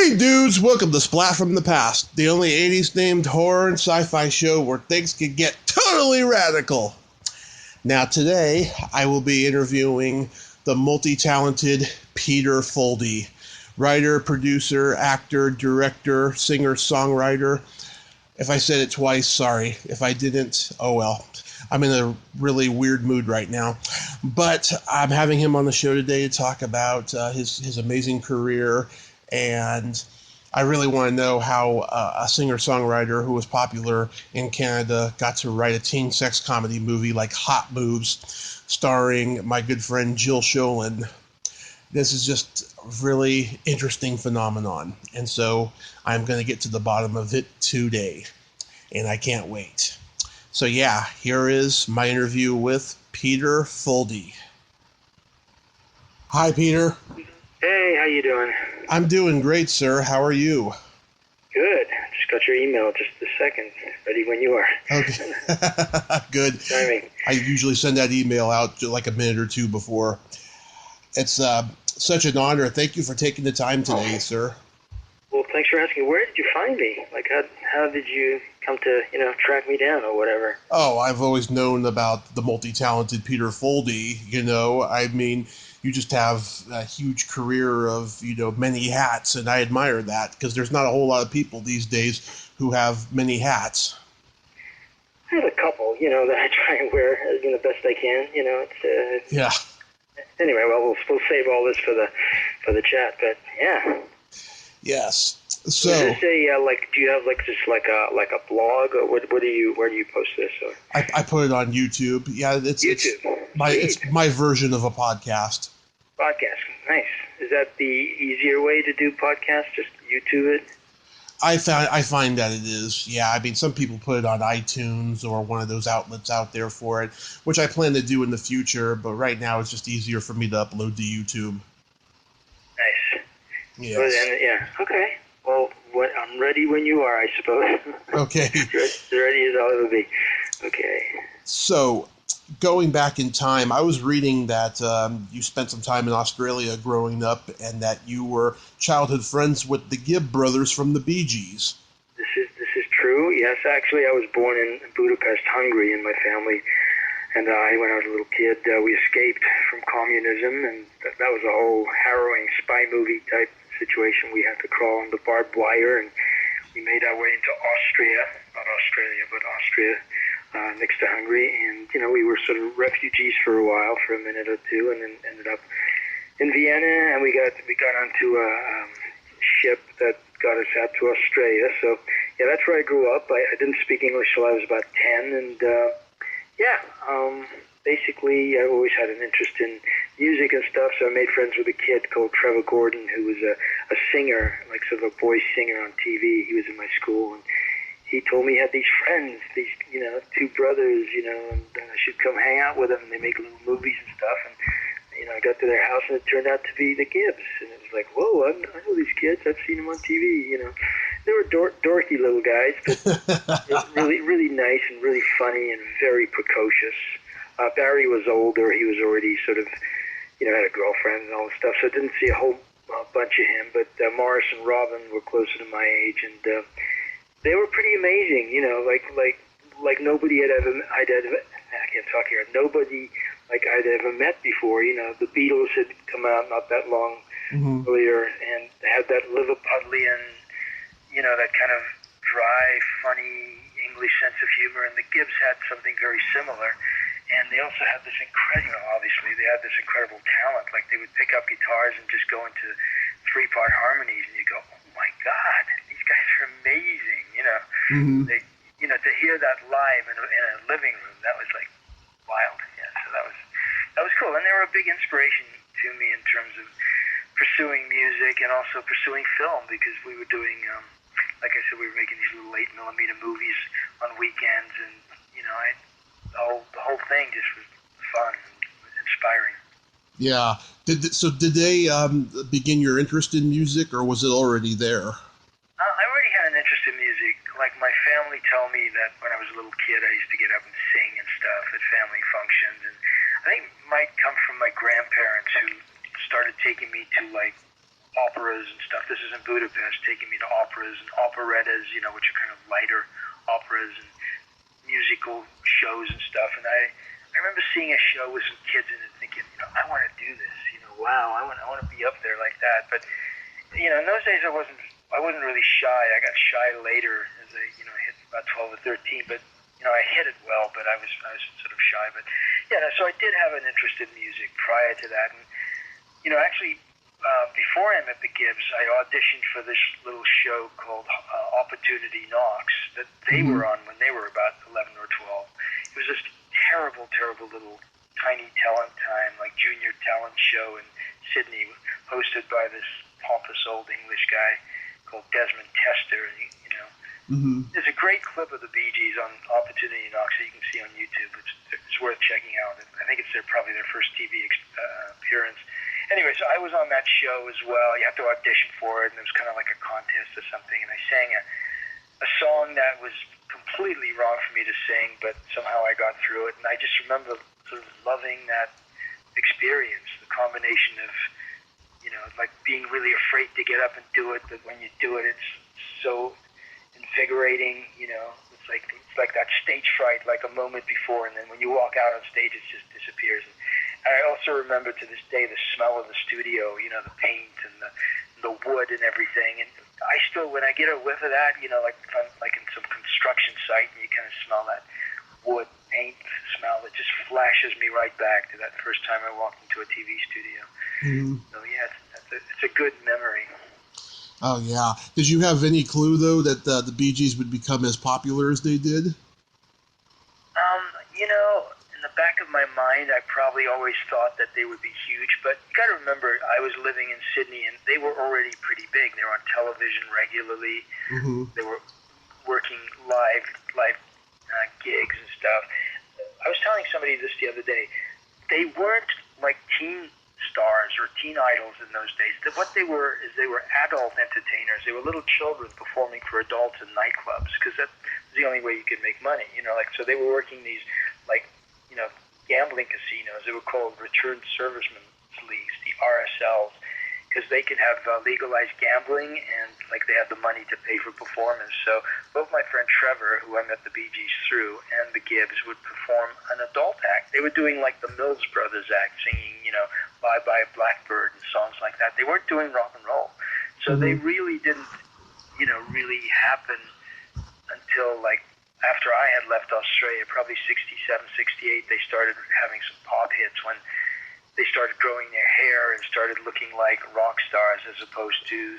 Hey dudes, welcome to Splat from the Past, the only 80s themed horror and sci-fi show where things can get totally radical. Now today, I will be interviewing the multi-talented Peter Foldy, writer, producer, actor, director, singer, songwriter. If I said it twice, sorry. If I didn't, oh well. I'm in a really weird mood right now. But I'm having him on the show today to talk about his amazing career. And I really want to know how a singer-songwriter who was popular in Canada got to write a teen sex comedy movie like Hot Moves, starring my good friend Jill Sholin. This is just a really interesting phenomenon. And so I'm going to get to the bottom of it today. And I can't wait. So yeah, here is my interview with Peter Foldy. Hi, Peter. Hey, how you doing? I'm doing great, sir. How are you? Good. Just got your email just a second. Ready when you are. Okay. Good. Timing. I usually send that email out like a minute or two before. It's such an honor. Thank you for taking the time today, sir. Well, thanks for asking. Where did you find me? Like, how did you come to, track me down or whatever? Oh, I've always known about the multi-talented Peter Foldy, I mean, you just have a huge career of, many hats, and I admire that, because there's not a whole lot of people these days who have many hats. I have a couple, that I try and wear the best I can, it's yeah. Anyway, well, we'll save all this for the chat, but yeah. Yes. So, is this do you have just like a blog, or where do you post this? Or? I put it on YouTube. Yeah, it's YouTube. It's my version of a podcast. Podcast, nice. Is that the easier way to do podcasts? Just YouTube it? I find that it is. Yeah, I mean, some people put it on iTunes or one of those outlets out there for it, which I plan to do in the future. But right now, it's just easier for me to upload to YouTube. Nice. Yes. Yeah. Okay. Well, I'm ready when you are, I suppose. Okay. Ready as I'll ever be. Okay. So, going back in time, I was reading that you spent some time in Australia growing up, and that you were childhood friends with the Gibb brothers from the Bee Gees. This is true. Yes, actually, I was born in Budapest, Hungary, and my family and I, when I was a little kid, we escaped from communism, and that was a whole harrowing spy movie type situation. We had to crawl under barbed wire, and we made our way into Austria, not Australia, but Austria, next to Hungary, and we were sort of refugees for a while, for a minute or two, and then ended up in Vienna, and we got onto a ship that got us out to Australia. So yeah, that's where I grew up. I didn't speak English till I was about 10, and basically I always had an interest in music and stuff, so I made friends with a kid called Trevor Gordon, who was a singer, like sort of a boy singer on TV. He was in my school, and he told me he had these friends, these, two brothers, and I should come hang out with them, and they make little movies and stuff, and, I got to their house, and it turned out to be the Gibbs, and it was like, whoa, I know these kids, I've seen them on TV, They were dorky little guys, but really, really nice and really funny and very precocious. Barry was older, he was already sort of, had a girlfriend and all this stuff, so I didn't see a whole bunch of him, but Morris and Robin were closer to my age, and they were pretty amazing, like nobody I can't talk here, nobody like I'd ever met before. The Beatles had come out not that long earlier, and they had that Liverpudlian, that kind of dry, funny English sense of humor, and the Gibbs had something very similar. And they also had this incredible talent. Like, they would pick up guitars and just go into 3-part harmonies, and you go, oh my God, these guys are amazing, They, to hear that live in a living room, that was like wild. Yeah, so that was cool. And they were a big inspiration to me in terms of pursuing music and also pursuing film, because we were doing, like I said, we were making these little 8mm movies on weekends, and, the whole thing just was fun and inspiring. Yeah. Did they begin your interest in music, or was it already there? I already had an interest in music. Like, my family told me that when I was a little kid, I used to get up and sing and stuff at family functions. And I think it might come from my grandparents, who started taking me to, like, operas and stuff. This is in Budapest, taking me to operas and operettas, which are kind of lighter operas and musical shows and stuff. And I remember seeing a show with some kids in it, thinking, I want to do this. Wow, I want to be up there like that. But in those days I wasn't really shy. I got shy later as I hit about 12 or 13. But I hit it well, but I was sort of shy. But so I did have an interest in music prior to that, and actually. Before I met the Gibbs, I auditioned for this little show called Opportunity Knocks that they were on when they were about 11 or 12. It was this terrible, terrible little tiny talent time, like junior talent show in Sydney, hosted by this pompous old English guy called Desmond Tester. And, there's a great clip of the Bee Gees on Opportunity Knocks that you can see on YouTube. It's worth checking out. I think it's probably their first TV appearance. Anyway, so I was on that show as well. You have to audition for it, and it was kind of like a contest or something. And I sang a song that was completely wrong for me to sing, but somehow I got through it. And I just remember sort of loving that experience, the combination of, like being really afraid to get up and do it, but when you do it, it's so invigorating. It's like that stage fright, like a moment before, and then when you walk out on stage, it just disappears. And I also remember to this day the smell of the studio, the paint and the wood and everything. And I still, when I get a whiff of that, like if I'm like in some construction site and you kind of smell that wood paint smell, it just flashes me right back to that first time I walked into a TV studio. So it's a good memory. Oh yeah. Did you have any clue though that the Bee Gees would become as popular as they did? In the back of my mind, I probably always thought that they would be huge, but you got to remember, I was living in Sydney, and they were already pretty big. They were on television regularly. They were working live gigs and stuff. I was telling somebody this the other day. They weren't like teen stars or teen idols in those days. What they were is they were adult entertainers. They were little children performing for adults in nightclubs, because that's the only way you could make money. So they were working these gambling casinos. They were called returned servicemen leagues, the RSLs, because they could have legalized gambling, and they had the money to pay for performance. So both my friend Trevor, who I met the Bee Gees through, and the Gibbs would perform an adult act. They were doing like the Mills Brothers act, singing, Bye Bye Blackbird and songs like that. They weren't doing rock and roll. So they really didn't, really happen until after I had left Australia, probably 67, 68, they started having some pop hits when they started growing their hair and started looking like rock stars, as opposed to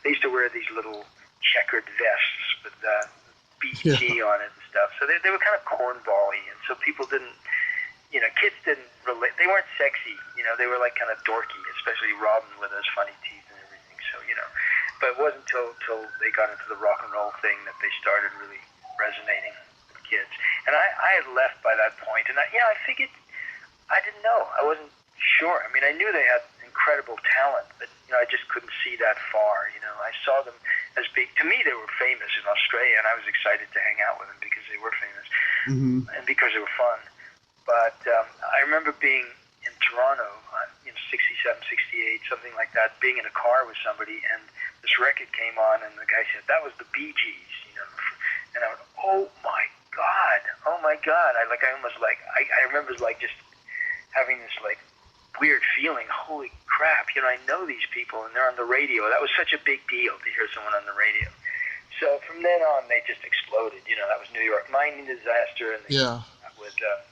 they used to wear these little checkered vests with BT on it and stuff. So they were kind of cornball-y, and so people didn't, kids didn't relate. They weren't sexy, they were like kind of dorky, especially Robin with those funny teeth and everything. So, but it wasn't until they got into the rock and roll thing that they started really resonating with kids. And I had left by that point, and I figured, I didn't know. I wasn't sure. I mean, I knew they had incredible talent, but I just couldn't see that far. I saw them as big. To me, they were famous in Australia, and I was excited to hang out with them because they were famous and because they were fun. But I remember being in Toronto, 67, 68, something like that, being in a car with somebody, and this record came on, and the guy said, that was the Bee Gees, and I went, oh my God. I remember just having this weird feeling, holy crap, I know these people, and they're on the radio. That was such a big deal to hear someone on the radio. So from then on, they just exploded. That was New York Mining Disaster, and with To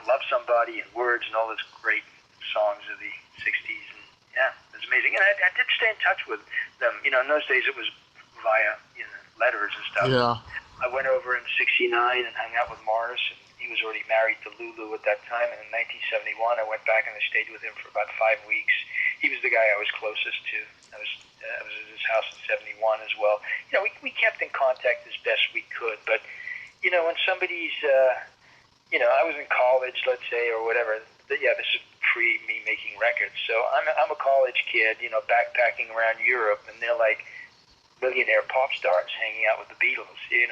Love Somebody and Words and all those great songs of the 60s. And it was amazing. And I did stay in touch with them. In those days it was via letters and stuff. I went over in 69 and hung out with Morris, and he was already married to Lulu at that time. And in 1971, I went back and I stayed with him for about 5 weeks. He was the guy I was closest to. I was at his house in 71 as well. We kept in contact as best we could. But, when somebody's, I was in college, let's say, or whatever. This is pre me making records. So I'm a college kid, backpacking around Europe, and they're like millionaire pop stars hanging out with the Beatles. You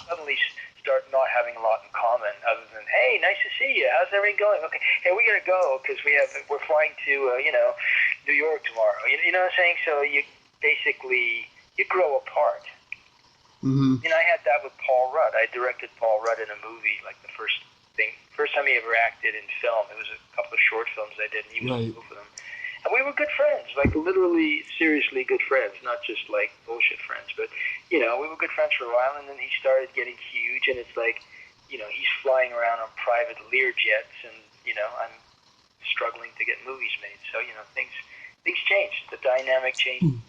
suddenly start not having a lot in common, other than, hey, nice to see you. How's everything going? Okay, hey, we gotta go because we're flying to New York tomorrow. You know what I'm saying? So you basically, you grow apart. Mm-hmm. I had that with Paul Rudd. I directed Paul Rudd in a movie, like the first time he ever acted in film. It was a couple of short films I did, and he was in both of them. And we were good friends, like literally, seriously good friends, not just like bullshit friends. But, we were good friends for a while, and then he started getting huge, and it's like, he's flying around on private Lear jets, and, I'm struggling to get movies made. So, things changed. The dynamic changed.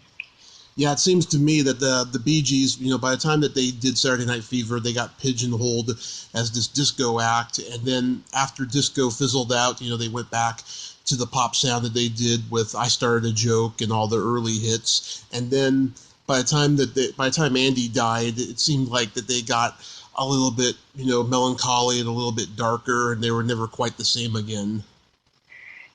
Yeah, it seems to me that the Bee Gees, by the time that they did Saturday Night Fever, they got pigeonholed as this disco act, and then after disco fizzled out, they went back to the pop sound that they did with "I Started a Joke" and all the early hits, and then by the time Andy died, it seemed like that they got a little bit melancholy and a little bit darker, and they were never quite the same again.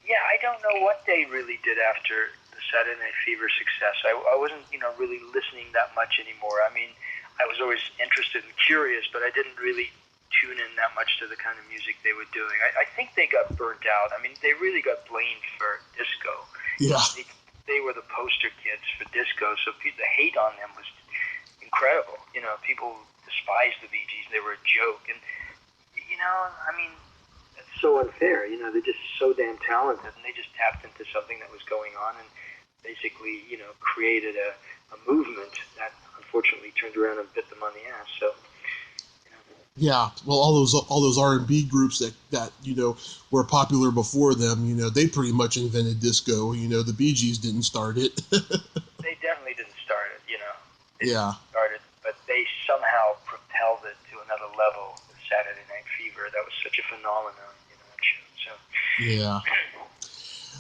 Yeah, I don't know what they really did after Saturday Night Fever success. I wasn't, really listening that much anymore. I mean, I was always interested and curious, but I didn't really tune in that much to the kind of music they were doing. I think they got burnt out. I mean, they really got blamed for disco. Yeah. They were the poster kids for disco, so the hate on them was incredible. People despised the Bee Gees. They were a joke. And, I mean, it's so unfair. They're just so damn talented, and they just tapped into something that was going on and basically, created a movement that unfortunately turned around and bit them on the ass. So, yeah, well, all those R&B groups that were popular before them, they pretty much invented disco. The Bee Gees didn't start it. They definitely didn't start it. They yeah. didn't start it, but they somehow propelled it to another level with Saturday Night Fever. That was such a phenomenon, that show. So. Yeah.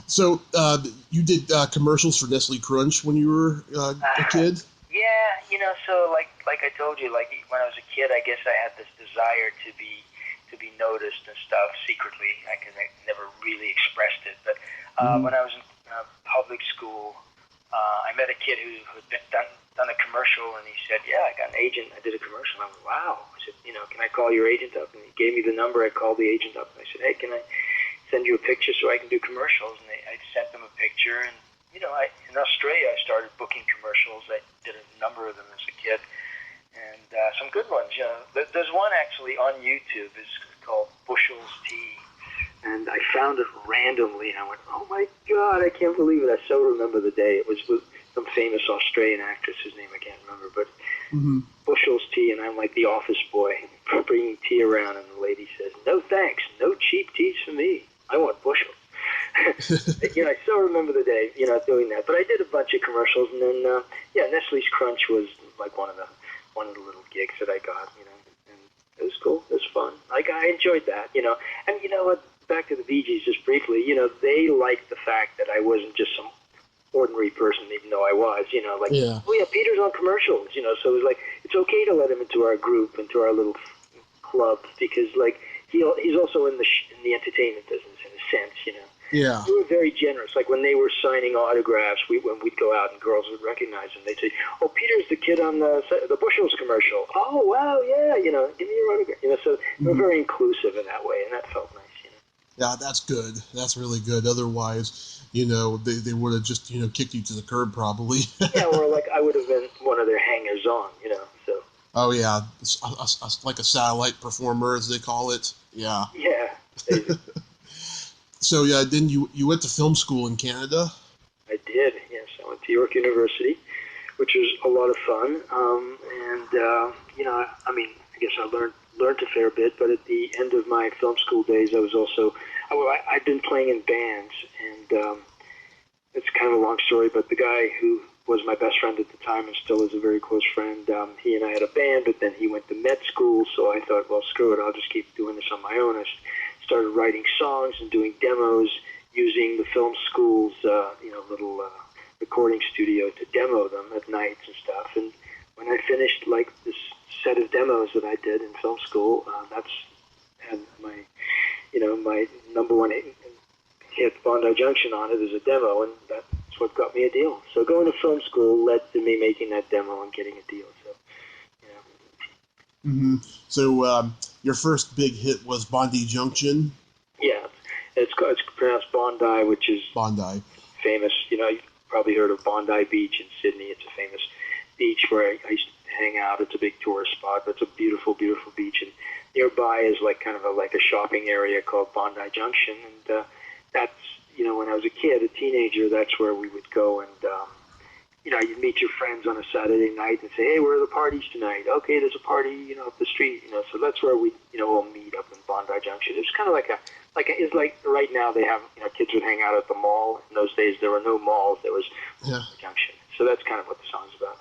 So you did commercials for Nestle Crunch when you were a kid? Yeah, so like I told you, like when I was a kid, I guess I had this desire to be noticed and stuff secretly. I never really expressed it, but when I was in public school, I met a kid who had done a commercial, and he said, "Yeah, I got an agent. I did a commercial." And I went, "Wow!" I said, "Can I call your agent up?" And he gave me the number. I called the agent up, and I said, "Hey, can I send you a picture so I can do commercials?" And I sent them a picture, and in Australia I started booking commercials. I did a number of them as a kid, and some good ones. There's one actually on YouTube. It's called Bushell's Tea, and I found it randomly, and I went, "Oh my God, I can't believe it!" I so remember the day. It was with some famous Australian actress whose name I can't remember, but Bushell's Tea, and I'm like the office boy bringing tea around, and the lady says, "No thanks, no cheap teas for me. I want Bushel." I still remember the day, doing that. But I did a bunch of commercials, and then, Nestle's Crunch was like one of the little gigs that I got, and it was cool. It was fun. Like, I enjoyed that, And you know what? Back to the Bee Gees just briefly. They liked the fact that I wasn't just some ordinary person, even though I was. Oh yeah, Peter's on commercials. So it was like it's okay to let him into our group, into our little club, because like he's also in the entertainment business in a sense, Yeah. We were very generous. Like when they were signing autographs, when we'd go out and girls would recognize him, they'd say, "Oh, Peter's the kid on the Bushels commercial." "Oh, wow, yeah, give me your autograph." So they were very inclusive in that way, and that felt nice, Yeah, that's good. That's really good. Otherwise, they would have just, kicked you to the curb probably. Yeah, or like I would have been one of their hangers-on, so. Oh, yeah. Like a satellite performer, as they call it. Yeah. Yeah. So, yeah, then you went to film school in Canada? I did, yes. I went to York University, which was a lot of fun. I guess I learned a fair bit, but at the end of my film school days, I was also, I'd been playing in bands, and it's kind of a long story, but the guy who was my best friend at the time and still is a very close friend, he and I had a band, but then he went to med school, so I thought, well, screw it, I'll just keep doing this on my own. I started writing songs and doing demos using the film school's, little recording studio to demo them at nights and stuff. And when I finished, like, this set of demos that I did in film school, that's had my number one hit, Bondi Junction, on it as a demo, and that's what got me a deal. So going to film school led to me making that demo and getting a deal. So, So your first big hit was Bondi Junction? Yeah, it's pronounced Bondi, which is Bondi. famous, you've probably heard of Bondi Beach in Sydney. It's a famous beach where I used to hang out. It's a big tourist spot, but it's a beautiful, beautiful beach. And nearby is like kind of like a shopping area called Bondi Junction. And that's, when I was a kid, a teenager, that's where we would go. And, you'd meet your friends on a Saturday night and say, hey, where are the parties tonight? Okay, there's a party, up the street, so that's where we, all meet up in Bondi Junction. It's kind of it's like right now they have, kids would hang out at the mall. In those days, there were no malls. There was Bondi Junction. So that's kind of what the song's about.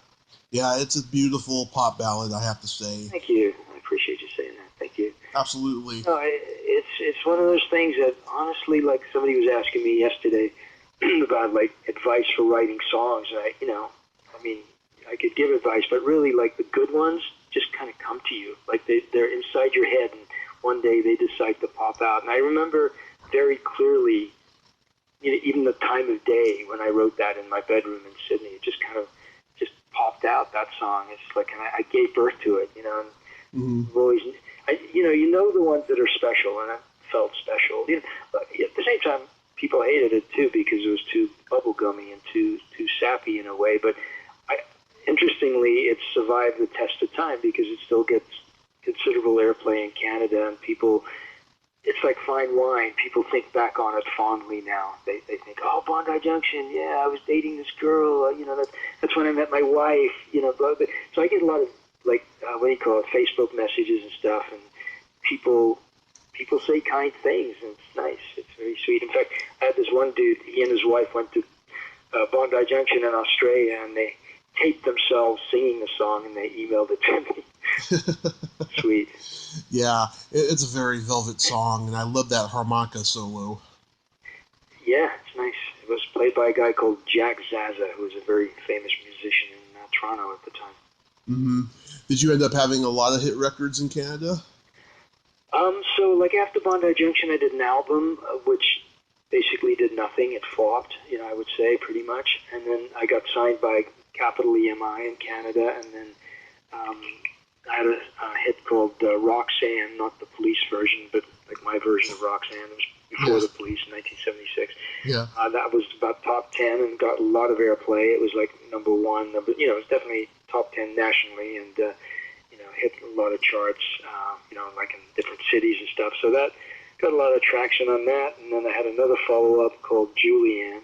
Yeah, it's a beautiful pop ballad, I have to say. Thank you. I appreciate you saying that. Thank you. Absolutely. No, it's one of those things that, honestly, like somebody was asking me yesterday about, like, advice for writing songs. And I could give advice, but really, like, the good ones just kind of come to you. Like, they're inside your head, and one day they decide to pop out. And I remember very clearly, even the time of day when I wrote that in my bedroom in Sydney. It just kind of just popped out, that song. It's like, and I gave birth to it, and I've always, the ones that are special, and I felt special. But at the same time, people hated it too because it was too bubblegummy and too sappy in a way. But interestingly, it survived the test of time because it still gets considerable airplay in Canada, and people. It's like fine wine. People think back on it fondly now. They think, oh, Bondi Junction, yeah, I was dating this girl. That's when I met my wife. So I get a lot of Facebook messages and stuff, and people say kind things, and it's nice. It's very sweet. In fact, I had this one dude. He and his wife went to Bondi Junction in Australia, and they taped themselves singing the song, and they emailed it to me. Sweet. Yeah, it's a very Velvet song, and I love that harmonica solo. Yeah, it's nice. It was played by a guy called Jack Zaza, who was a very famous musician in Toronto at the time. Mm-hmm. Did you end up having a lot of hit records in Canada? So, like, after Bondi Junction, I did an album, which basically did nothing. It flopped, I would say, pretty much. And then I got signed by Capital EMI in Canada, and then I had a hit called Roxanne, not the Police version, but like my version of Roxanne. It was before the Police in 1976. Yeah. That was about top 10 and got a lot of airplay. It was like number one, it was definitely top 10 nationally, and hit a lot of charts, like in different cities and stuff. So that got a lot of traction on that. And then I had another follow-up called Julianne.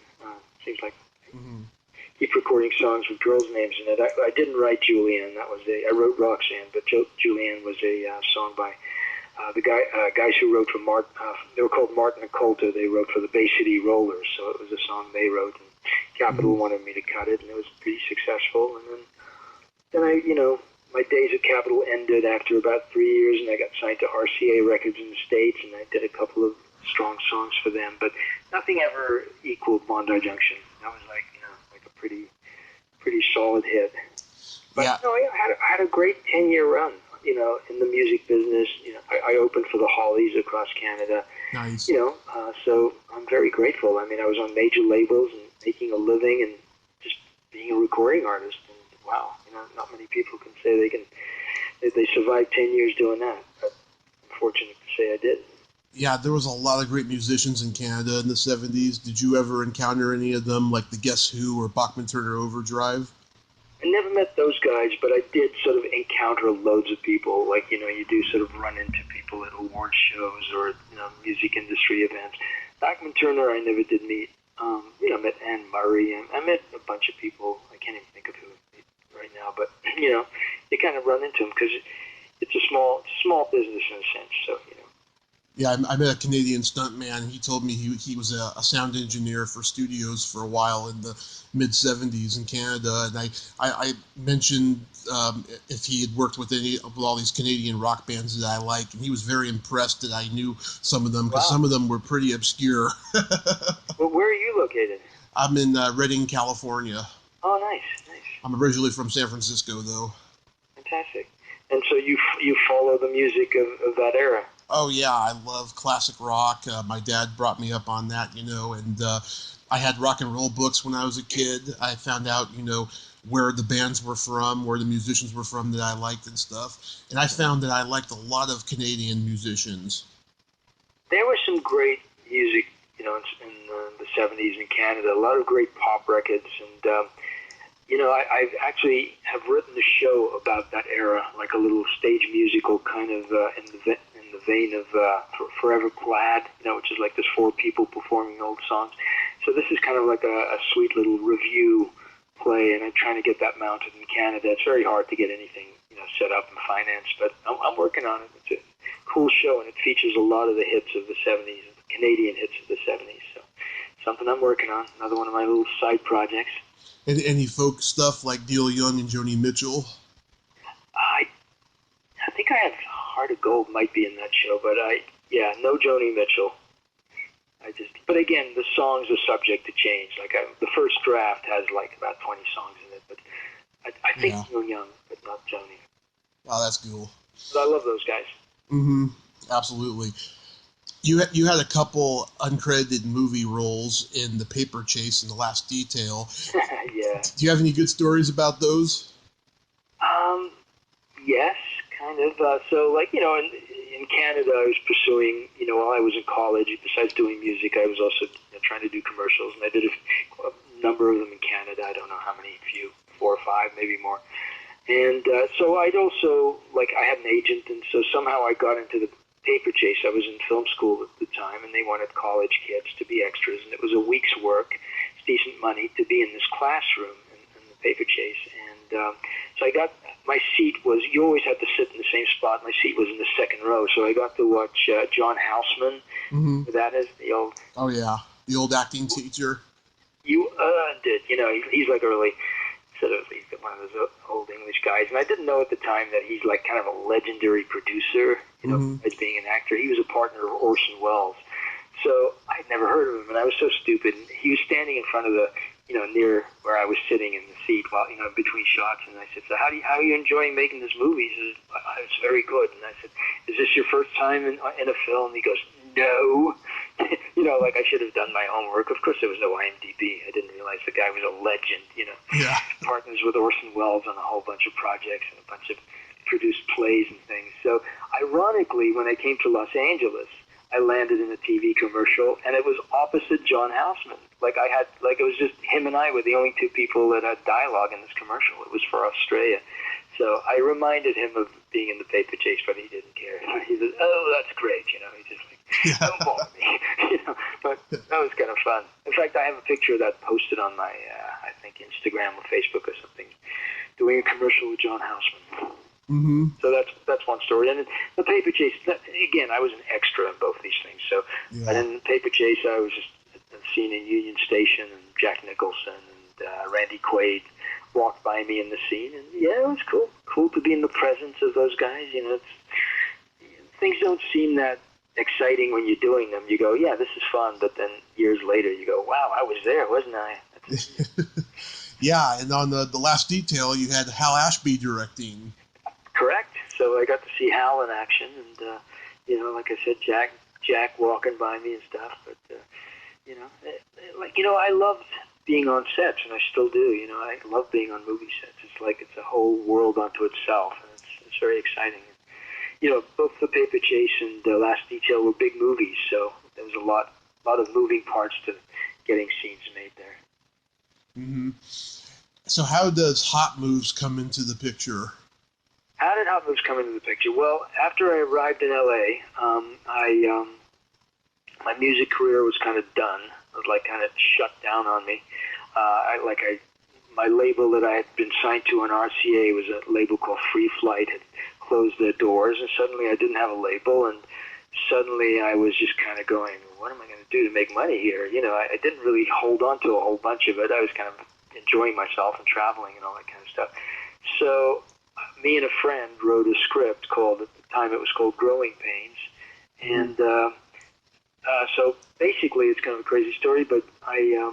Seems like keep recording songs with girls' names in it. I didn't write Julianne. I wrote Roxanne, but Julianne was a song by the guys who wrote for they were called Martin and Coulter. They wrote for the Bay City Rollers, so it was a song they wrote. And Capitol wanted me to cut it, and it was pretty successful. And then I, my days at Capitol ended after about 3 years, and I got signed to RCA Records in the States, and I did a couple of strong songs for them, but nothing ever equaled Bondi Junction. That was like a pretty solid hit. But yeah. I had a great 10-year run, in the music business. I opened for the Hollies across Canada. Nice. So I'm very grateful. I was on major labels and making a living and just being a recording artist. And wow, not many people can say they survived 10 years doing that. But I'm fortunate to say I did. Yeah, there was a lot of great musicians in Canada in the 70s. Did you ever encounter any of them, like the Guess Who or Bachman Turner Overdrive? I never met those guys, but I did sort of encounter loads of people. Like, you do sort of run into people at award shows or, music industry events. Bachman Turner I never did meet. I met Anne Murray, and I met a bunch of people. I can't even think of who right now, but, you kind of run into them because it's a small business in a sense, so, Yeah, I met a Canadian stuntman. He told me he was a sound engineer for studios for a while in the mid-'70s in Canada, and I mentioned if he had worked with all these Canadian rock bands that I like, and he was very impressed that I knew some of them, because some of them were pretty obscure. Well, where are you located? I'm in Redding, California. Oh, nice. I'm originally from San Francisco, though. Fantastic. And so you follow the music of that era? Oh, yeah, I love classic rock. My dad brought me up on that, and I had rock and roll books when I was a kid. I found out, where the bands were from, where the musicians were from that I liked and stuff. And I found that I liked a lot of Canadian musicians. There was some great music in the 70s in Canada. A lot of great pop records, and I actually have written a show about that era, like a little stage musical kind of in the vein of Forever Glad, which is like there's 4 people performing old songs. So this is kind of like a sweet little review play, and I'm trying to get that mounted in Canada. It's very hard to get anything set up and financed, but I'm working on it. It's a cool show, and it features a lot of the hits of the 70s, Canadian hits of the 70s. So something I'm working on, another one of my little side projects. And any folk stuff like Neil Young and Joni Mitchell? I think I have Heart of Gold might be in that show, but no Joni Mitchell. But again, the songs are subject to change. Like the first draft has like about 20 songs in it, but I think Neil Young, but not Joni. Oh, that's cool. But I love those guys. Mm-hmm. Absolutely. You had a couple uncredited movie roles in The Paper Chase and The Last Detail. Yeah. Do you have any good stories about those? Yes, kind of. In Canada, I was pursuing, while I was in college, besides doing music, I was also trying to do commercials, and I did a number of them in Canada. I don't know how many, a few, 4 or 5, maybe more. And so I'd also, I had an agent, and so somehow I got into the Paper Chase. I was in film school at the time, and they wanted college kids to be extras, and it was a week's work. It's decent money to be in this classroom in the Paper Chase. And so I got, my seat was, you always had to sit in the same spot. My seat was in the second row, so I got to watch John Houseman. Mm-hmm. That is the old... Oh, yeah. The old acting teacher. You earned it. He's like early... Sort of, he's one of those old English guys, and I didn't know at the time that he's like kind of a legendary producer, as being an actor. He was a partner of Orson Welles, so I'd never heard of him, and I was so stupid. And he was standing in front of the, near where I was sitting in the seat, while between shots, and I said, "So how are you enjoying making this movie?" He says, "It's very good." And I said, "Is this your first time in a film?" And he goes, "No." I should have done my homework. Of course, there was no IMDb. I didn't realize the guy was a legend, Yeah. Partners with Orson Welles on a whole bunch of projects and a bunch of produced plays and things. So, ironically, when I came to Los Angeles, I landed in a TV commercial, and it was opposite John Houseman. It was just him and I were the only 2 people that had dialogue in this commercial. It was for Australia. So I reminded him of being in the Paper Chase, but he didn't care. He said, "Oh, that's great," He just don't bother me, But that was kind of fun. In fact, I have a picture of that posted on my, I think, Instagram or Facebook or something, doing a commercial with John Houseman. Mm-hmm. So that's one story. And the Paper Chase, again, I was an extra in both these things. So, yeah. And in the Paper Chase, I was just seen in Union Station, and Jack Nicholson and Randy Quaid walked by me in the scene, and yeah, it was cool to be in the presence of those guys. Things don't seem that exciting when you're doing them. You go, yeah, this is fun, but then years later you go, wow, I was there, wasn't I? Yeah, and on the Last Detail, you had Hal Ashby directing. Correct. So I got to see Hal in action, and like I said, Jack walking by me and stuff. But I loved being on sets, and I still do. I love being on movie sets. It's a whole world unto itself, and it's very exciting. Both The Paper Chase and The Last Detail were big movies, so there was a lot of moving parts to getting scenes made there. Mm-hmm. So how does Hot Moves come into the picture? How did Hot Moves come into the picture? Well, after I arrived in L.A., my music career was kind of done. It was kind of shut down on me. My label that I had been signed to on RCA was a label called Free Flight, had closed their doors, and suddenly I didn't have a label, and suddenly I was just kind of going, what am I going to do to make money here? I didn't really hold on to a whole bunch of it. I was kind of enjoying myself and traveling and all that kind of stuff. So me and a friend wrote a script called, at the time it was called Growing Pains, and so basically it's kind of a crazy story, but I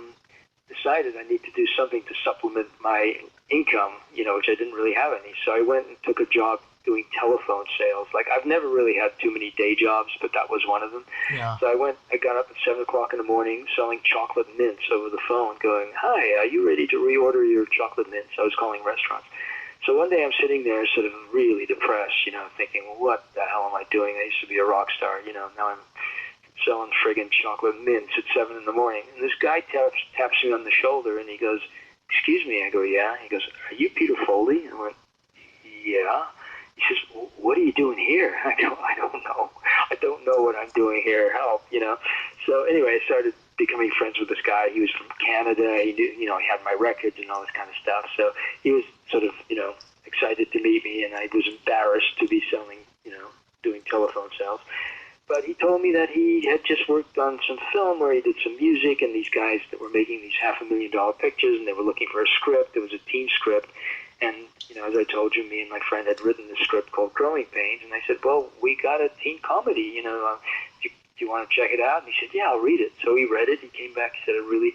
decided I need to do something to supplement my income, which I didn't really have any. So I went and took a job doing telephone sales. I've never really had too many day jobs, but that was one of them. Yeah. So I got up at 7 o'clock in the morning selling chocolate mints over the phone, going, "Hi, are you ready to reorder your chocolate mints?" I was calling restaurants. So one day I'm sitting there sort of really depressed, thinking, well, what the hell am I doing? I used to be a rock star, now I'm selling friggin' chocolate mints at 7 in the morning. And this guy taps me on the shoulder, and he goes, "Excuse me." I go, "Yeah." He goes, "Are you Peter Foldy?" I went, "Yeah." He says, "Well, what are you doing here?" I go, "I don't know. I don't know what I'm doing here. Help, you know." So anyway, I started becoming friends with this guy. He was from Canada. He knew, you know, he had my records and all this kind of stuff. So he was sort of, you know, excited to meet me, and I was embarrassed to be selling, you know, doing telephone sales. But he told me that he had just worked on some film where he did some music, and these guys that were making these $500,000 pictures, and they were looking for a script. It was a teen script. And, you know, as I told you, me and my friend had written this script called Growing Pains. And I said, "Well, we got a teen comedy, you know, do you want to check it out?" And he said, "Yeah, I'll read it." So he read it. He came back. He said, "I really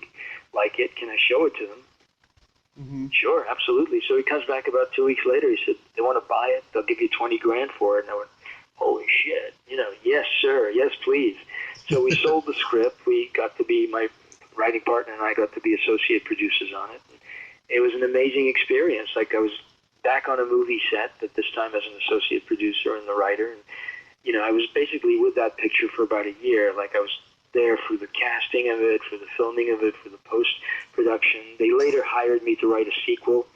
like it. Can I show it to them?" Mm-hmm. "Sure, absolutely." So he comes back about 2 weeks later. He said, "They want to buy it. They'll give you $20,000 for it." And I went, "Holy shit, you know, yes, sir, yes, please." So we sold the script. We got to be, my writing partner and I got to be associate producers on it. And it was an amazing experience. Like, I was back on a movie set, but this time as an associate producer and the writer. And, you know, I was basically with that picture for about a year. Like, I was there for the casting of it, for the filming of it, for the post-production. They later hired me to write a sequel.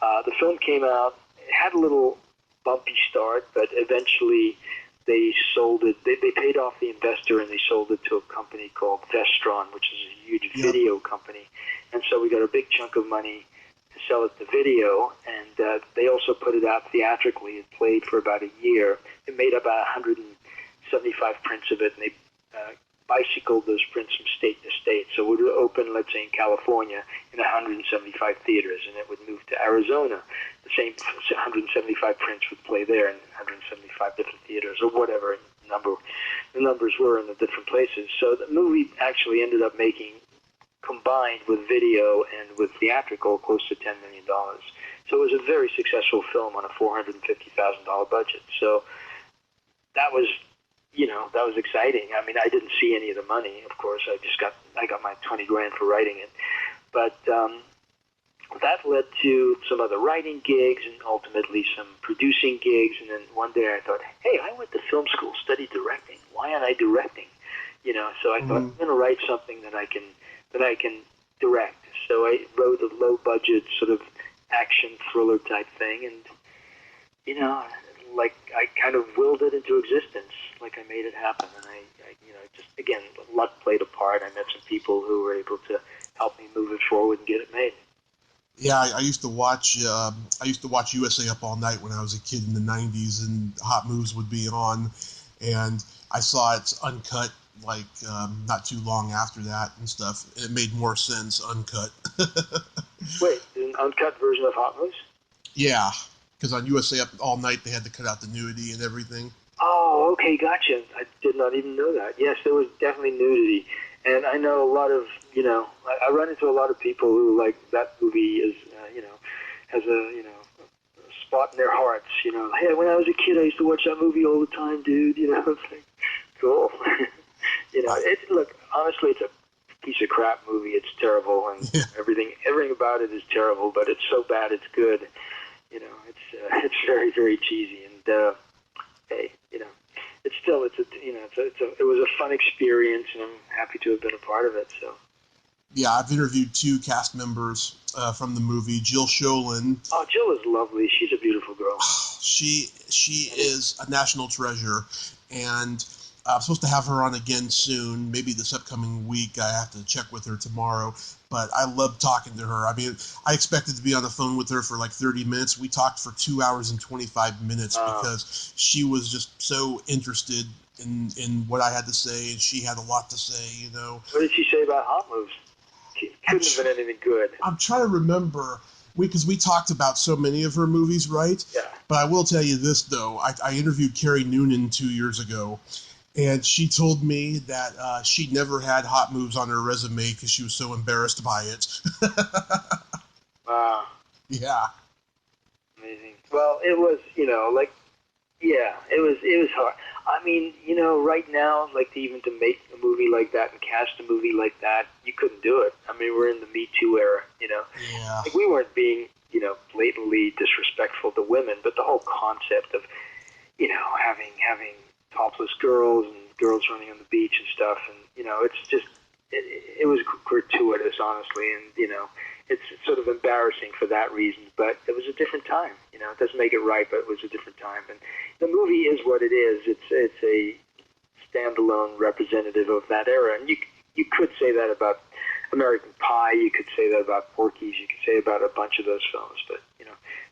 The film came out. It had a little bumpy start, but eventually they sold it. They paid off the investor, and they sold it to a company called Vestron, which is a huge video company. And so we got a big chunk of money to sell it to video, and they also put it out theatrically. It played for about a year. It made about 175 prints of it, and they bicycled those prints from state to state. So it would open, let's say, in California in 175 theaters, and it would move to Arizona. The same 175 prints would play there in 175 different theaters, or whatever the numbers were in the different places. So the movie actually ended up making, combined with video and with theatrical, close to $10 million. So it was a very successful film on a $450,000 budget. So that was, you know, that was exciting. I mean, I didn't see any of the money, of course. I got my $20,000 for writing it. But that led to some other writing gigs and ultimately some producing gigs. And then one day I thought, hey, I went to film school, studied directing. Why aren't I directing? You know, so I thought, I'm going to write something that I can direct. So I wrote a low-budget sort of action thriller type thing, and, you know, like, I kind of willed it into existence. Like, I made it happen, and I you know, just, again, luck played a part. I met some people who were able to help me move it forward and get it made. Yeah, I used to watch USA Up All Night when I was a kid in the 90s, and Hot Moves would be on, and I saw it uncut, like, not too long after that and stuff. It made more sense uncut. Wait, an uncut version of Hot Moves? Yeah, because on USA Up All Night they had to cut out the nudity and everything. Oh, okay, gotcha. I did not even know that. Yes, there was definitely nudity. And I know a lot of, you know, I run into a lot of people who, like, that movie is, you know, has a, you know, a spot in their hearts, you know. Hey, when I was a kid, I used to watch that movie all the time, dude, you know. It's like, cool. You know, look, honestly, it's a piece of crap movie. It's terrible, and everything about it is terrible, but it's so bad it's good. You know, it's very, very cheesy, and, hey, you know, it was a fun experience, and I'm happy to have been a part of it. So, yeah, I've interviewed 2 cast members from the movie. Jill Sholin. Oh, Jill is lovely. She's a beautiful girl. She is a national treasure, and I'm supposed to have her on again soon, maybe this upcoming week. I have to check with her tomorrow, but I love talking to her. I mean, I expected to be on the phone with her for like 30 minutes. We talked for 2 hours and 25 minutes because she was just so interested in what I had to say, and she had a lot to say, you know. What did she say about Hot Moves? It couldn't have been anything good. I'm trying to remember, because we talked about so many of her movies, right? Yeah. But I will tell you this, though. I interviewed Carrie Noonan 2 years ago, and she told me that she never had Hot Moves on her resume because she was so embarrassed by it. Wow. Yeah. Amazing. Well, it was, you know, like, yeah, it was hard. I mean, you know, right now, like, even to make a movie like that and cast a movie like that, you couldn't do it. I mean, we're in the Me Too era, you know. Yeah. Like, we weren't being, you know, blatantly disrespectful to women, but the whole concept of, you know, having topless girls and girls running on the beach and stuff, and it's just it was gratuitous, honestly, and it's sort of embarrassing for that reason. But it was a different time. It doesn't make it right, but it was a different time, and the movie is what it is. It's a standalone representative of that era, and you could say that about American Pie, you could say that about Porky's, you could say about a bunch of those films, but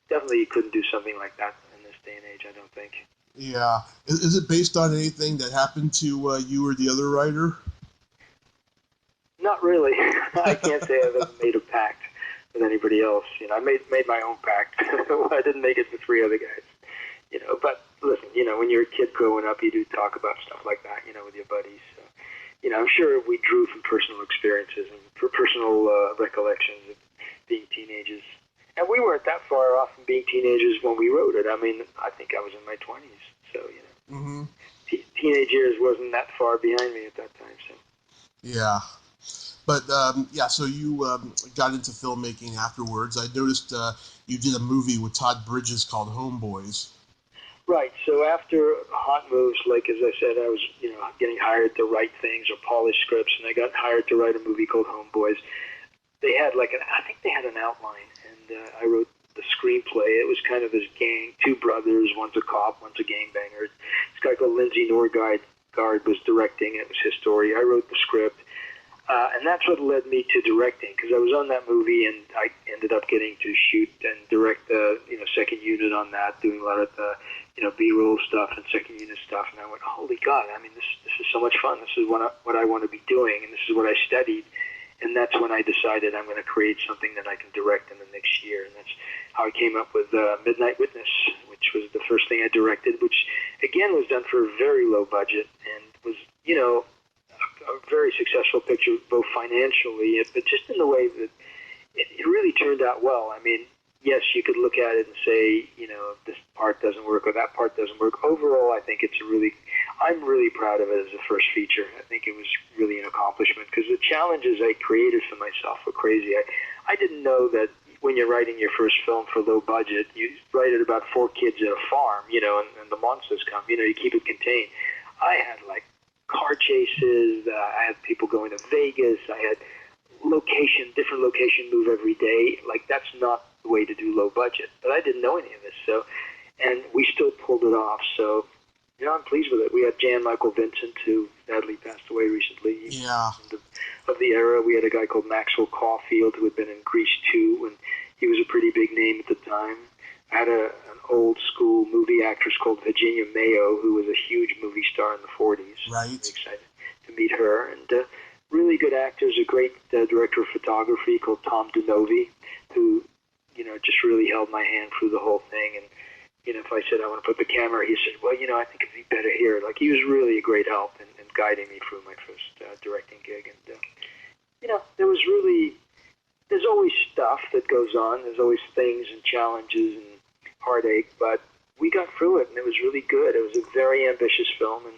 definitely you couldn't do something like that in this day and age, I don't think. Yeah. Is it based on anything that happened to you or the other writer? Not really. I can't say I've ever made a pact with anybody else. I made my own pact. I didn't make it with 3 other guys. But listen, when you're a kid growing up, you do talk about stuff like that, with your buddies. So, I'm sure we drew from personal experiences and personal recollections of being teenagers. And we weren't that far off from being teenagers when we wrote it. I mean, I think I was in my 20s, so, Mm-hmm. Teenage years wasn't that far behind me at that time, so. Yeah. But, so you got into filmmaking afterwards. I noticed you did a movie with Todd Bridges called Homeboys. Right. So after Hot Moves, like as I said, I was, getting hired to write things or polish scripts, and I got hired to write a movie called Homeboys. They had I think they had an outline, and I wrote the screenplay. It was kind of this gang, 2 brothers, one's a cop, one's a gangbanger. This guy called Lindsay Norgard was directing. It was his story. I wrote the script. And that's what led me to directing, because I was on that movie, and I ended up getting to shoot and direct the second unit on that, doing a lot of the B-roll stuff and second unit stuff. And I went, holy God! I mean, this is so much fun. This is what I want to be doing, and this is what I studied. And that's when I decided I'm going to create something that I can direct in the next year, and that's how I came up with Midnight Witness, which was the first thing I directed, which again was done for a very low budget and was a very successful picture, both financially, but just in the way that it really turned out well. I mean, yes, you could look at it and say, this part doesn't work or that part doesn't work. Overall, I think I'm really proud of it as a first feature. I think it was really an accomplishment because the challenges I created for myself were crazy. I didn't know that when you're writing your first film for low budget, you write it about 4 kids at a farm, and the monsters come, you keep it contained. I had car chases, I had people going to Vegas, I had different location move every day. That's not the way to do low budget. But I didn't know any of this, and we still pulled it off. So, I'm pleased with it. We had Jan Michael Vincent, who sadly passed away recently. Yeah. Of the era, we had a guy called Maxwell Caulfield, who had been in Grease 2, and he was a pretty big name at the time. I had an old school movie actress called Virginia Mayo, who was a huge movie star in the 40s. Right. I'm excited to meet her. And really good actors, a great director of photography called Tom DeNovi, who, just really held my hand through the whole thing. And, if I said I want to put the camera, he said, well, I think it'd be better here. He was really a great help in guiding me through my first directing gig. And, there's always stuff that goes on. There's always things and challenges and heartache, but we got through it, and it was really good. It was a very ambitious film, and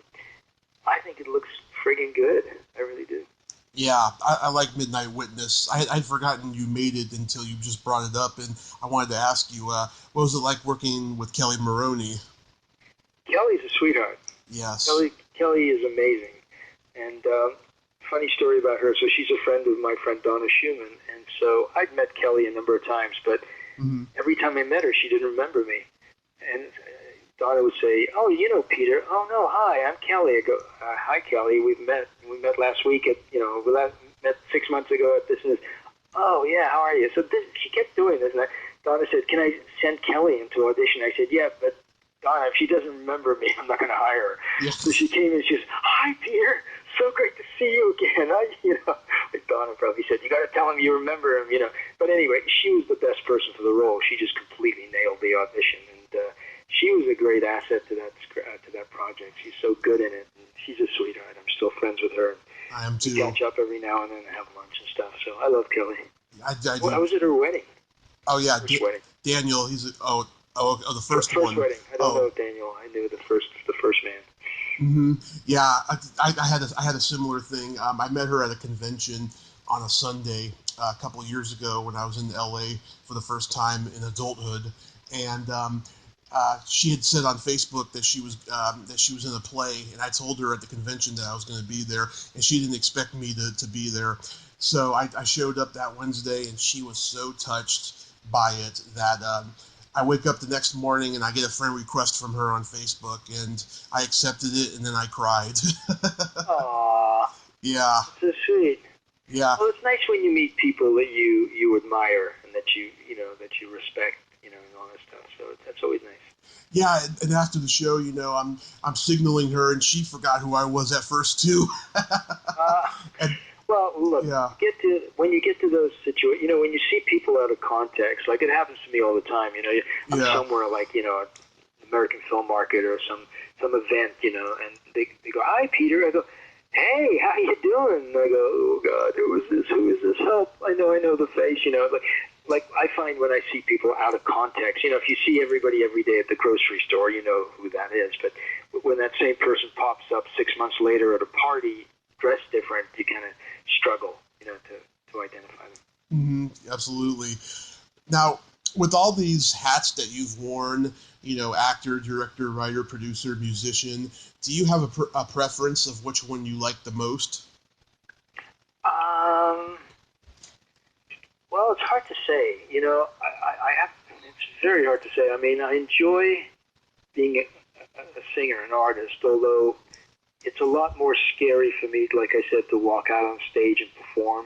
I think it looks friggin' good. I really do. Yeah, I like Midnight Witness. I'd forgotten you made it until you just brought it up, and I wanted to ask you, what was it like working with Kelly Maroney? Kelly's a sweetheart. Yes. Kelly is amazing. And funny story about her. So she's a friend of my friend Donna Schumann, and so I'd met Kelly a number of times, but every time I met her, she didn't remember me. And Donna would say, oh, Peter. Oh, no, hi, I'm Kelly. I go, hi, Kelly. We met last week we met 6 months ago at this and this. Oh, yeah, how are you? So she kept doing this. And Donna said, can I send Kelly into audition? I said, yeah, but Donna, if she doesn't remember me, I'm not going to hire her. Yes. So she came in and she says, hi, Peter. So great to see you again. Like Donna probably said, you got to tell him you remember him, But anyway, she was the best person for the role. She just completely nailed the audition, and she was a great asset to that project. She's so good in it, and she's a sweetheart. I'm still friends with her. I am too. We catch up every now and then and have lunch and stuff. So I love Kelly. I was at her wedding. Oh yeah, wedding. Daniel. He's the first one. First wedding. I don't know Daniel. I knew the first man. Mm-hmm. Yeah, I had a similar thing. I met her at a convention on a Sunday a couple of years ago when I was in LA for the first time in adulthood, and she had said on Facebook that she was in a play, and I told her at the convention that I was going to be there, and she didn't expect me to be there. So I showed up that Wednesday, and she was so touched by it that I wake up the next morning and I get a friend request from her on Facebook, and I accepted it, and then I cried. Aww. Yeah. So sweet. Yeah. Well, it's nice when you meet people that you admire and that you respect, and all that stuff. So that's always nice. Yeah, and after the show, I'm signaling her, and she forgot who I was at first too. Well, look, yeah. When you get to those situations, when you see people out of context, like it happens to me all the time. I'm somewhere like an American Film Market or some event, and they go, "Hi, Peter." I go, "Hey, how you doing?" And I go, "Oh God, who is this? Who is this? Help! I know the face." Like I find when I see people out of context, if you see everybody every day at the grocery store, you know who that is. But when that same person pops up 6 months later at a party, dressed different, you kind of struggle, to identify them. Mm-hmm, absolutely. Now, with all these hats that you've worn, actor, director, writer, producer, musician, do you have a preference of which one you like the most? Well, it's hard to say. It's very hard to say. I mean, I enjoy being a singer, an artist, although it's a lot more scary for me, like I said, to walk out on stage and perform.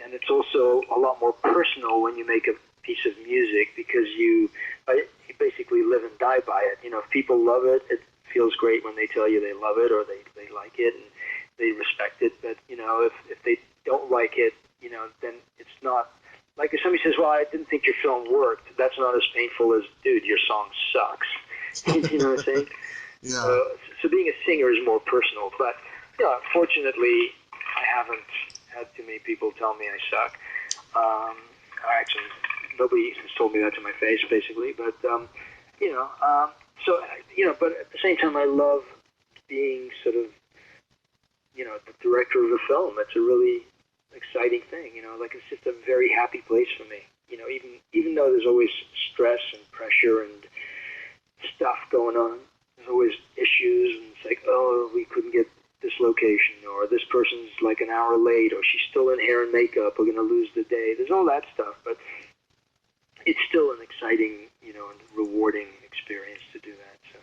And it's also a lot more personal when you make a piece of music because you basically live and die by it. If people love it, it feels great when they tell you they love it or they like it and they respect it. But, if they don't like it, then it's not, like if somebody says, "Well, I didn't think your film worked," that's not as painful as, "Dude, your song sucks." You know what I'm saying? Yeah. So being a singer is more personal, but fortunately, I haven't had too many people tell me I suck. Actually, nobody has told me that to my face, basically. But but at the same time, I love being sort of the director of a film. It's a really exciting thing. Like it's just a very happy place for me. Even though there's always stress and pressure and stuff going on. There's always issues, and it's like, oh, we couldn't get this location, or this person's like an hour late, or she's still in hair and makeup, we're going to lose the day. There's all that stuff, but it's still an exciting, and rewarding experience to do that. So,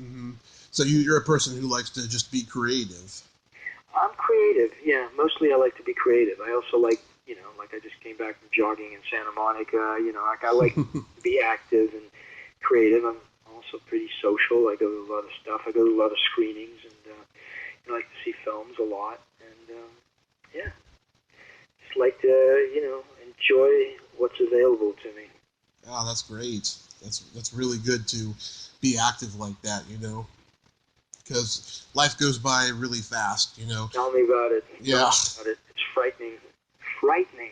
mm-hmm. So you're a person who likes to just be creative. I'm creative, yeah. Mostly I like to be creative. I also like, like I just came back from jogging in Santa Monica, like I like to be active and creative. I'm also pretty social. I go to a lot of stuff. I go to a lot of screenings, and I like to see films a lot. And just like to enjoy what's available to me. Oh, that's great. That's really good to be active like that, because life goes by really fast, Tell me about it. Yeah. Tell me about it. It's frightening. Frightening.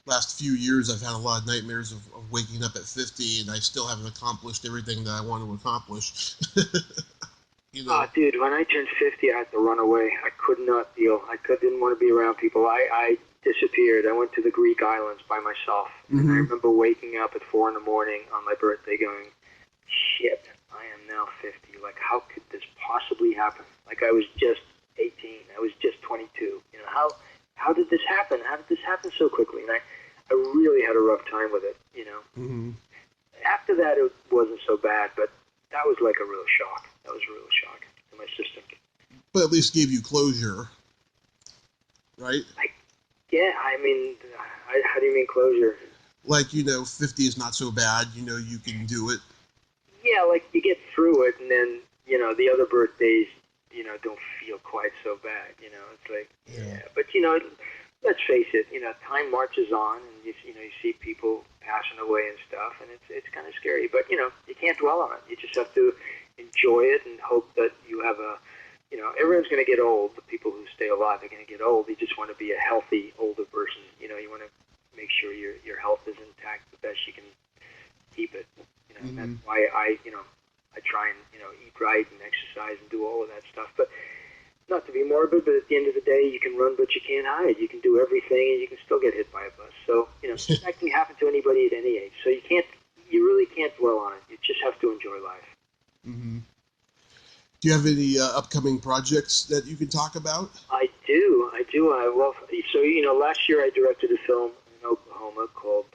Last few years, I've had a lot of nightmares of waking up at 50, and I still haven't accomplished everything that I want to accomplish. Oh, dude, when I turned 50, I had to run away. I could not deal. Didn't want to be around people. I disappeared. I went to the Greek islands by myself. Mm-hmm. And I remember waking up at 4 a.m. on my birthday going, shit, I am now 50. Like, how could this possibly happen? Like, I was just 18. I was just 22. How did this happen? How did this happen so quickly? And I really had a rough time with it, Mm-hmm. After that, it wasn't so bad, but that was like a real shock. That was a real shock to my system. But at least gave you closure, right? I mean, how do you mean closure? Like, 50 is not so bad. You can do it. Yeah, like you get through it, and then, the other birthdays, don't feel quite so bad. It's like, yeah. But, let's face it, time marches on, and you see people passing away and stuff, and it's kind of scary. But, you can't dwell on it. You just have to enjoy it and hope that you have everyone's going to get old. The people who stay alive are going to get old. You just want to be a healthy, older person. You want to make sure your health is intact the best you can keep it. Mm-hmm. That's why I try and, eat right and exercise and do all of that stuff. But not to be morbid, but at the end of the day, you can run, but you can't hide. You can do everything, and you can still get hit by a bus. So, that can happen to anybody at any age. So you really can't dwell Do you have any upcoming projects that you can talk about? I do. So, last year I directed a film in Oklahoma called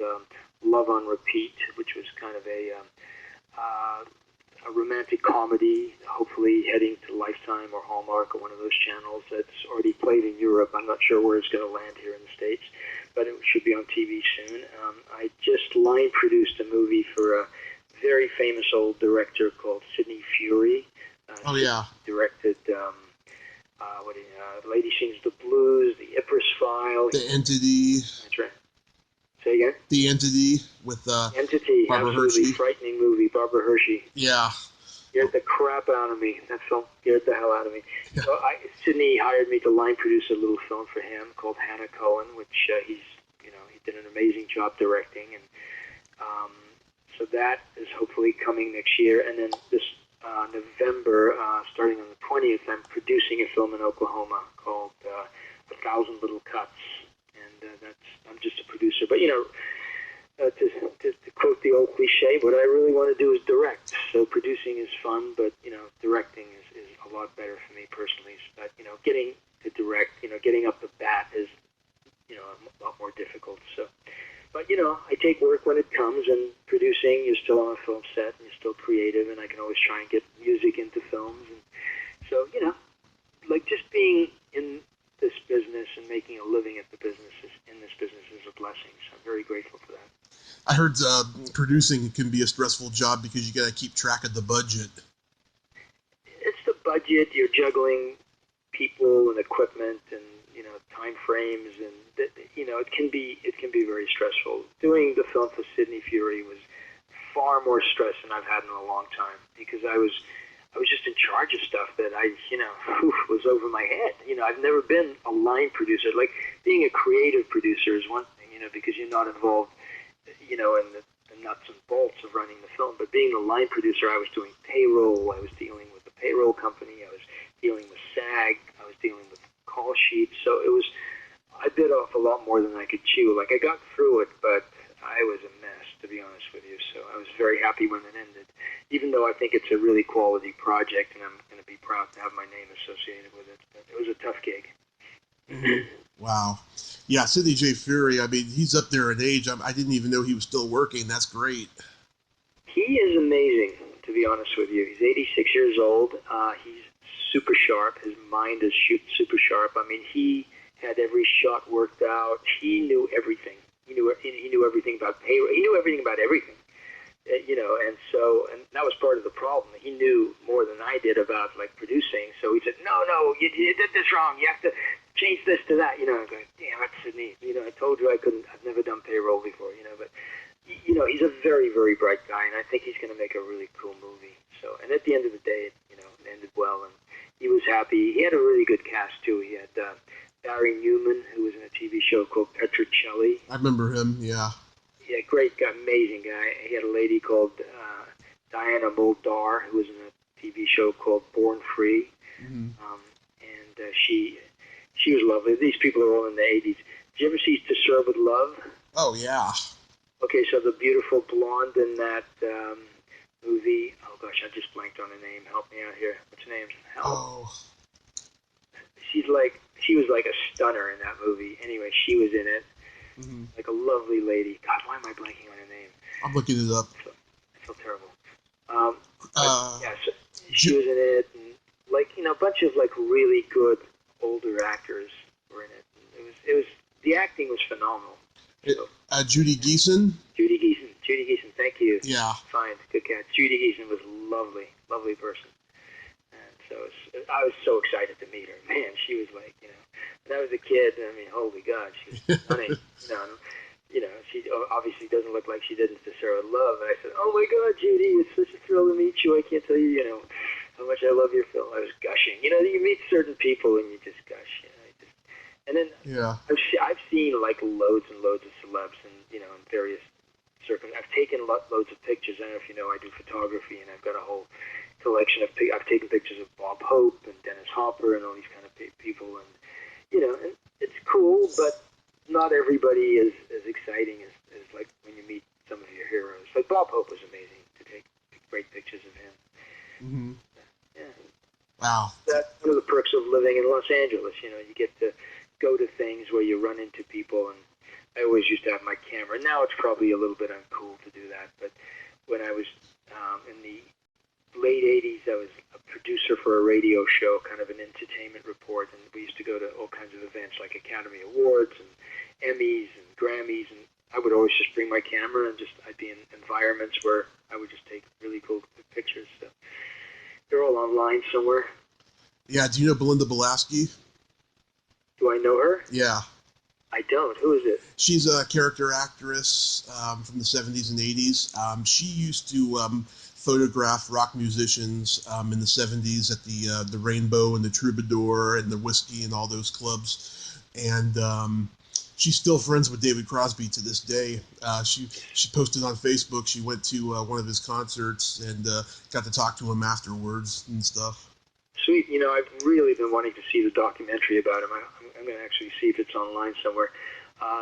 Love on Repeat, which was kind of a romantic comedy, hopefully heading to Lifetime or Hallmark or one of those channels. That's already played in Europe. I'm not sure where it's going to land here in the States, but it should be on TV soon. I just line produced a movie for a very famous old director called Sidney Furie. Oh, yeah. Directed Lady Sings the Blues, The Ypres File. The Entity. That's right. Say again? The Entity with Entity, Barbara absolutely Hershey. Frightening movie, Barbara Hershey. Yeah. Scared the crap out of me. That film scared the hell out of me. Yeah. So Sidney hired me to line produce a little film for him called Hannah Cohen, which he did an amazing job directing, and so that is hopefully coming next year. And then this November, starting on the 20th, I'm producing a film in Oklahoma called 1,000 Little Cuts, and I'm just a producer. But to quote the old cliche, what I really want to do is direct. So producing is fun, but directing is a lot better for me personally. But getting to direct, getting up the bat is a lot more difficult. So, but I take work when it comes, and producing, you're still on a film set, and you're still creative, and I can always try and get music into films, and so like just being in this business and making a living at the business in this business is a blessing. So I'm very grateful for that. I heard producing can be a stressful job because you got to keep track of the budget. It's the budget. You're juggling people and equipment and time frames, and it can be very stressful. Doing the film for Sidney Furie was far more stress than I've had in a long time, because I was just in charge of stuff that was over my head. I've never been a line producer. Like, being a creative producer is one thing, because you're not involved, in the nuts and bolts of running the film. But being a line producer, I was doing payroll. I was dealing with the payroll company. I was dealing with SAG. I was dealing with call sheets. So I bit off a lot more than I could chew. Like, I got through it, but I was a mess, to be honest with you. So I was very happy when it ended, even though I think it's a really quality project, and I'm going to be proud to have my name associated with it. But it was a tough gig. Wow. Yeah, Sidney J. Furie, I mean, he's up there in age. I didn't even know he was still working. That's great. He is amazing, to be honest with you. He's 86 years old. He's super sharp. His mind is super sharp. I mean, he had every shot worked out. He knew everything. He knew everything about payroll. He knew everything about everything. And that was part of the problem. He knew more than I did about, like, producing. So he said, no, you did this wrong. You have to change this to that. I'm going, damn it, Sidney. I told you I've never done payroll before, but, he's a very, very bright guy, and I think he's going to make a really cool movie. So, and at the end of the day, it ended well, and he was happy. He had a really good cast, too. He had Barry Newman, who was in a TV show called Petrocelli. I remember him, yeah. Yeah, great guy, amazing guy. He had a lady called Diana Muldar, who was in a TV show called Born Free. Mm-hmm. And she was lovely. These people are all in the 80s. Did you ever see To Serve With Love? Oh, yeah. Okay, so the beautiful blonde in that movie. Oh, gosh, I just blanked on her name. Help me out here. What's her name? Oh. She was like a stunner in that movie. Anyway, she was in it. Mm-hmm. Like a lovely lady. God, why am I blanking on her name? I'm looking it up. I feel terrible. So she was in it, and a bunch of really good older actors were in it. It was the acting was phenomenal. Judy Geeson. Judy Geeson. Thank you. Yeah. Fine, good catch. Judy Geeson was lovely person. And so I was so excited to meet her. Man, she was like, when I was a kid, I mean, holy God, she was stunning. She obviously doesn't look like she did in To Serve With Love. And I said, oh my God, Judy, it's such a thrill to meet you. I can't tell you, how much I love your film. I was gushing. You meet certain people and you just gush. And then I've seen loads and loads of celebs, and in various circumstances. I've taken loads of pictures. I don't know if you know, I do photography, and I've got a whole collection of. I've taken pictures of Bob Hope and Dennis Hopper and all these kind of people, and and it's cool, but not everybody is as exciting as like when you meet some of your heroes. Like Bob Hope was amazing to take great pictures of him. Mm-hmm. Yeah. Wow. That's one of the perks of living in Los Angeles. You know, you get to go to things where you run into people, and I always used to have my camera. Now it's probably a little bit uncool to do that, but when I was in the late 80s, I was a producer for a radio show, kind of an entertainment report, and we used to go to all kinds of events like Academy Awards and Emmys and Grammys, and I would always just bring my camera and I'd be in environments where I would just take really cool pictures. So they're all online somewhere. Yeah, do you know Belinda Belaski? Do I know her? Yeah. I don't. Who is it? She's a character actress from the 70s and 80s. She used to photograph rock musicians in the 70s at the Rainbow and the Troubadour and the Whiskey and all those clubs. And she's still friends with David Crosby to this day. She posted on Facebook she went to one of his concerts and got to talk to him afterwards and stuff. Sweet. You know, I've really been wanting to see the documentary about him. I'm going to actually see if it's online somewhere.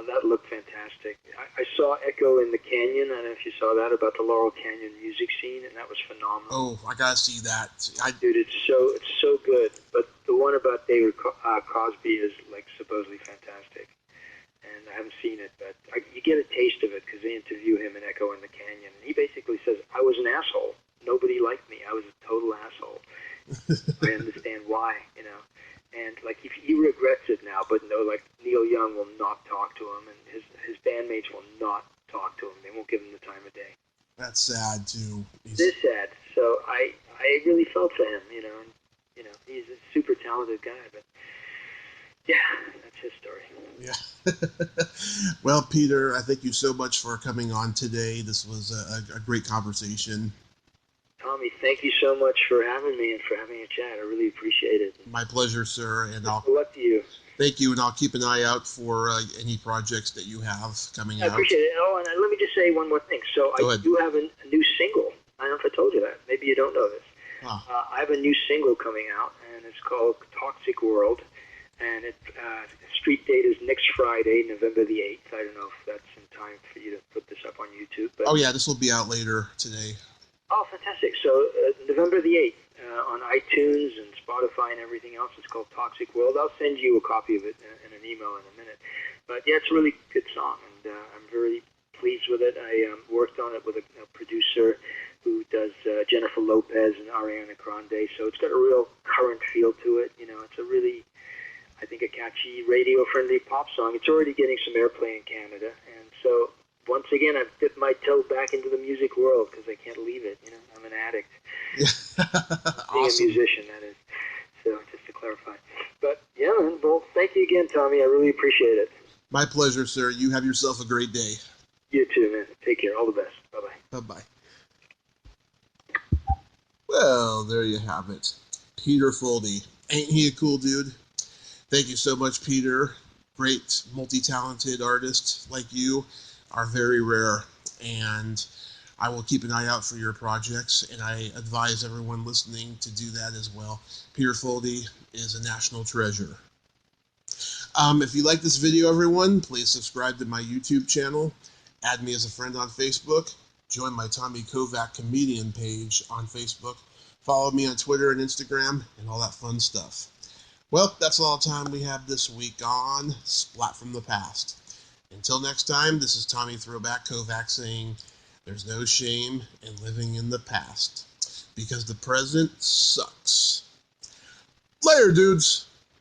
That looked fantastic. I saw Echo in the Canyon. I don't know if you saw that, about the Laurel Canyon music scene, and that was phenomenal. Oh, I gotta see that. Dude, it's so good. But the one about David Crosby is like supposedly fantastic, and I haven't seen it, but you get a taste of it because they interview him in Echo in the Canyon, and he basically says, "I was an asshole. Nobody liked me. I was a total asshole." I understand why, you know. And like he regrets it now, but no, like Neil Young will not talk to him, and his bandmates will not talk to him. They won't give him the time of day. That's sad too. It is sad. So I really felt for him, you know. And you know, he's a super talented guy, but yeah, that's his story. Yeah. Well, Peter, I thank you so much for coming on today. This was a great conversation. Tommy, thank you so much for having me and for having a chat. I really appreciate it. My pleasure, sir. And good luck to you. Thank you, and I'll keep an eye out for any projects that you have coming out. I appreciate it. Oh, and let me just say one more thing. So I do have a new single. I don't know if I told you that. Maybe you don't know this. Huh. I have a new single coming out, and it's called Toxic World. And street date is next Friday, November the 8th. I don't know if that's in time for you to put this up on YouTube. But, oh, yeah, this will be out later today. Oh, fantastic. So November the 8th on iTunes and Spotify and everything else. It's called Toxic World. I'll send you a copy of it in an email in a minute. But, yeah, it's a really good song, and I'm very pleased with it. I worked on it with a producer who does Jennifer Lopez and Ariana Grande. So it's got a real current feel to it. You know, it's a really, I think, a catchy, radio-friendly pop song. It's already getting some airplay in Canada. And so once again, I've dipped my toe back into the music world because I can't leave it. You know, I'm an addict. Being Awesome. a musician, that is. So just to clarify. But yeah, man. Well, thank you again, Tommy. I really appreciate it. My pleasure, sir. You have yourself a great day. You too, man. Take care. All the best. Bye-bye. Bye-bye. Well, there you have it. Peter Foldy. Ain't he a cool dude? Thank you so much, Peter. Great, multi-talented artists like you are very rare, and I will keep an eye out for your projects, and I advise everyone listening to do that as well. Peter Foldy is a national treasure. If you like this video, everyone, please subscribe to my YouTube channel, add me as a friend on Facebook, join my Tommy Kovac comedian page on Facebook, follow me on Twitter and Instagram, and all that fun stuff. Well, that's all the time we have this week on Splat from the Past. Until next time, this is Tommy Throwback Kovac saying, there's no shame in living in the past, because the present sucks. Later, dudes!